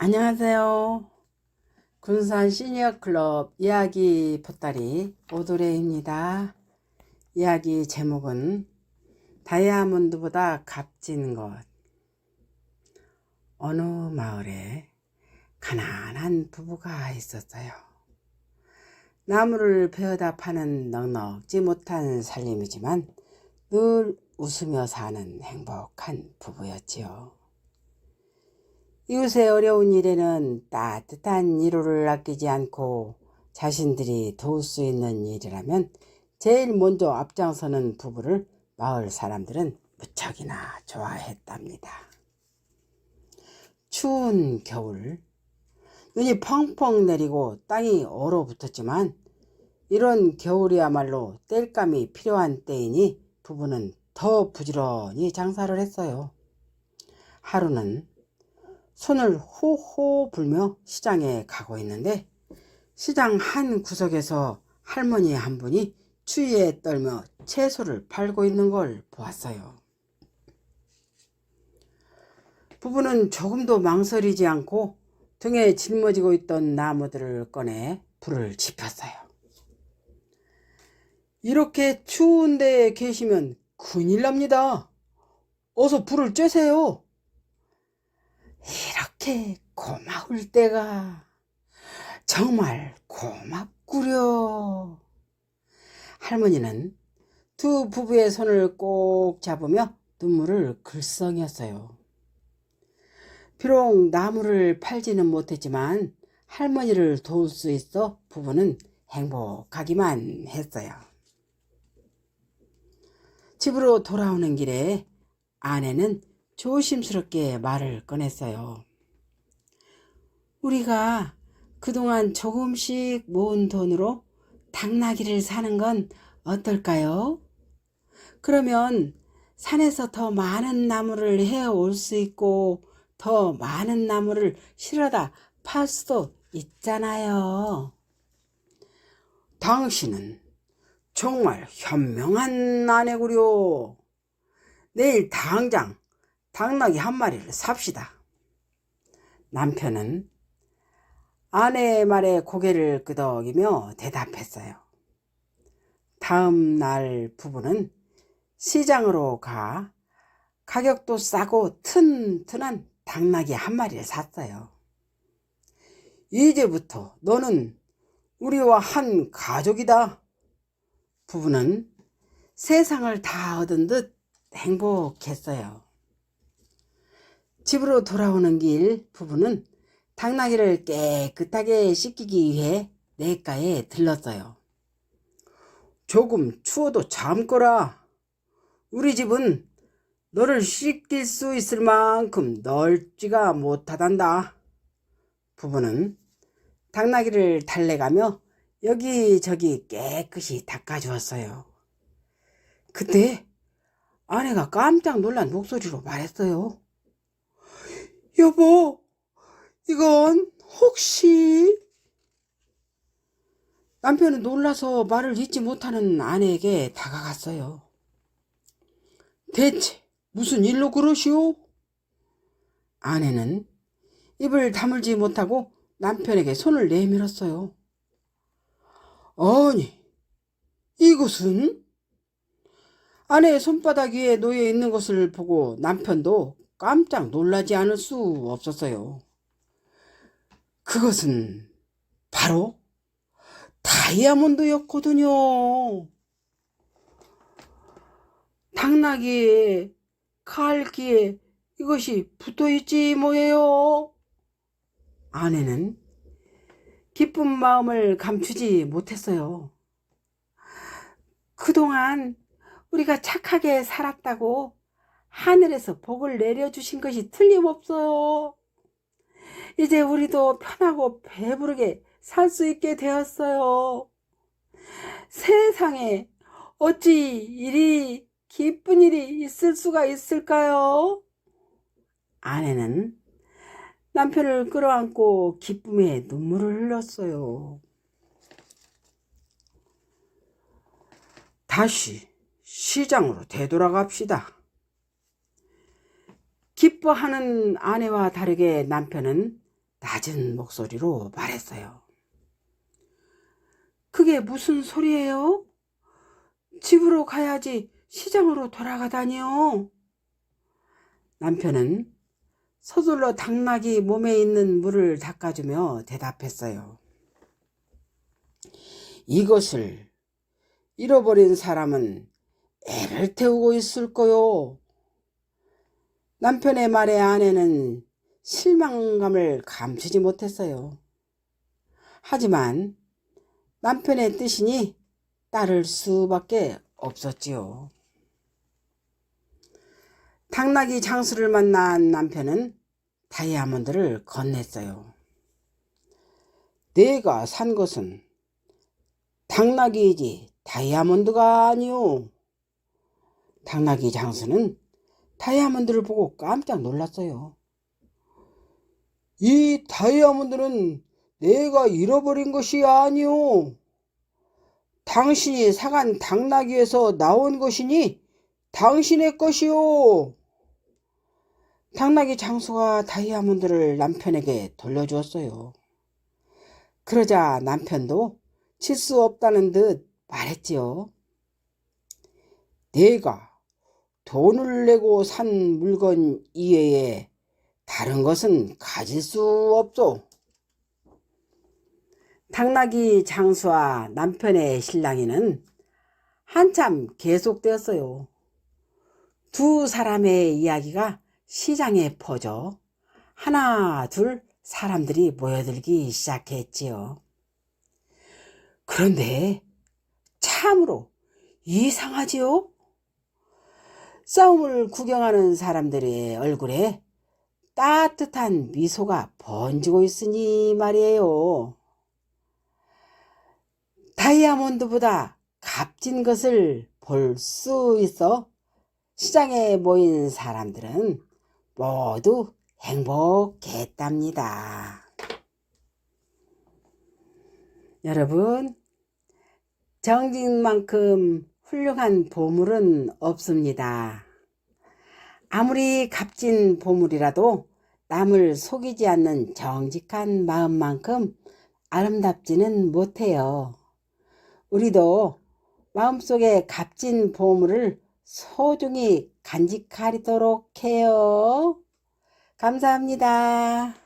안녕하세요. 군산 시니어클럽 이야기 보따리 오도레입니다. 이야기 제목은 다이아몬드보다 값진 것. 어느 마을에 가난한 부부가 있었어요. 나무를 베어다 파는 넉넉지 못한 살림이지만 늘 웃으며 사는 행복한 부부였지요. 이웃의 어려운 일에는 따뜻한 위로를 아끼지 않고 자신들이 도울 수 있는 일이라면 제일 먼저 앞장서는 부부를 마을 사람들은 무척이나 좋아했답니다. 추운 겨울, 눈이 펑펑 내리고 땅이 얼어붙었지만 이런 겨울이야말로 땔감이 필요한 때이니 부부는 더 부지런히 장사를 했어요. 하루는 손을 호호 불며 시장에 가고 있는데 시장 한 구석에서 할머니 한 분이 추위에 떨며 채소를 팔고 있는 걸 보았어요. 부부는 조금도 망설이지 않고 등에 짊어지고 있던 나무들을 꺼내 불을 지폈어요. 이렇게 추운 데에 계시면 큰일 납니다. 어서 불을 쬐세요. 이렇게 고마울 때가 정말 고맙구려. 할머니는 두 부부의 손을 꼭 잡으며 눈물을 글썽였어요. 비록 나무를 팔지는 못했지만 할머니를 도울 수 있어 부부는 행복하기만 했어요. 집으로 돌아오는 길에 아내는 조심스럽게 말을 꺼냈어요. 우리가 그동안 조금씩 모은 돈으로 당나귀를 사는 건 어떨까요? 그러면 산에서 더 많은 나무를 해올 수 있고 더 많은 나무를 실어다 팔 수도 있잖아요. 당신은 정말 현명한 아내구려. 내일 당장 당나귀 한 마리를 삽시다. 남편은 아내의 말에 고개를 끄덕이며 대답했어요. 다음 날 부부는 시장으로 가 가격도 싸고 튼튼한 당나귀 한 마리를 샀어요. 이제부터 너는 우리와 한 가족이다. 부부는 세상을 다 얻은 듯 행복했어요. 집으로 돌아오는 길 부부는 당나귀를 깨끗하게 씻기기 위해 냇가에 들렀어요. 조금 추워도 참거라. 우리 집은 너를 씻길 수 있을 만큼 넓지가 못하단다. 부부는 당나귀를 달래가며 여기저기 깨끗이 닦아주었어요. 그때 아내가 깜짝 놀란 목소리로 말했어요. 여보, 이건 혹시? 남편은 놀라서 말을 잇지 못하는 아내에게 다가갔어요. 대체 무슨 일로 그러시오? 아내는 입을 다물지 못하고 남편에게 손을 내밀었어요. 아니, 이것은? 아내의 손바닥 위에 놓여 있는 것을 보고 남편도 깜짝 놀라지 않을 수 없었어요. 그것은 바로 다이아몬드였거든요. 당나귀에 칼기에 이것이 붙어있지 뭐예요. 아내는 기쁜 마음을 감추지 못했어요. 그동안 우리가 착하게 살았다고 하늘에서 복을 내려주신 것이 틀림없어요. 이제 우리도 편하고 배부르게 살 수 있게 되었어요. 세상에 어찌 이리 기쁜 일이 있을 수가 있을까요? 아내는 남편을 끌어안고 기쁨에 눈물을 흘렸어요. 다시 시장으로 되돌아갑시다. 기뻐하는 아내와 다르게 남편은 낮은 목소리로 말했어요. 그게 무슨 소리예요? 집으로 가야지 시장으로 돌아가다니요. 남편은 서둘러 당나귀 몸에 있는 물을 닦아주며 대답했어요. 이것을 잃어버린 사람은 애를 태우고 있을 거요. 남편의 말에 아내는 실망감을 감추지 못했어요. 하지만 남편의 뜻이니 따를 수밖에 없었지요. 당나귀 장수를 만난 남편은 다이아몬드를 건넸어요. 내가 산 것은 당나귀이지 다이아몬드가 아니오. 당나귀 장수는 다이아몬드를 보고 깜짝 놀랐어요. 이 다이아몬드는 내가 잃어버린 것이 아니오. 당신이 사간 당나귀에서 나온 것이니 당신의 것이오. 당나귀 장수가 다이아몬드를 남편에게 돌려주었어요. 그러자 남편도 칠 수 없다는 듯 말했지요. 내가 돈을 내고 산 물건 이외에 다른 것은 가질 수 없소. 당나귀 장수와 남편의 실랑이는 한참 계속되었어요. 두 사람의 이야기가 시장에 퍼져 하나 둘 사람들이 모여들기 시작했지요. 그런데 참으로 이상하지요? 싸움을 구경하는 사람들의 얼굴에 따뜻한 미소가 번지고 있으니 말이에요. 다이아몬드보다 값진 것을 볼 수 있어 시장에 모인 사람들은 모두 행복했답니다. 여러분, 정직만큼 훌륭한 보물은 없습니다. 아무리 값진 보물이라도 남을 속이지 않는 정직한 마음만큼 아름답지는 못해요. 우리도 마음속에 값진 보물을 소중히 간직하도록 해요. 감사합니다.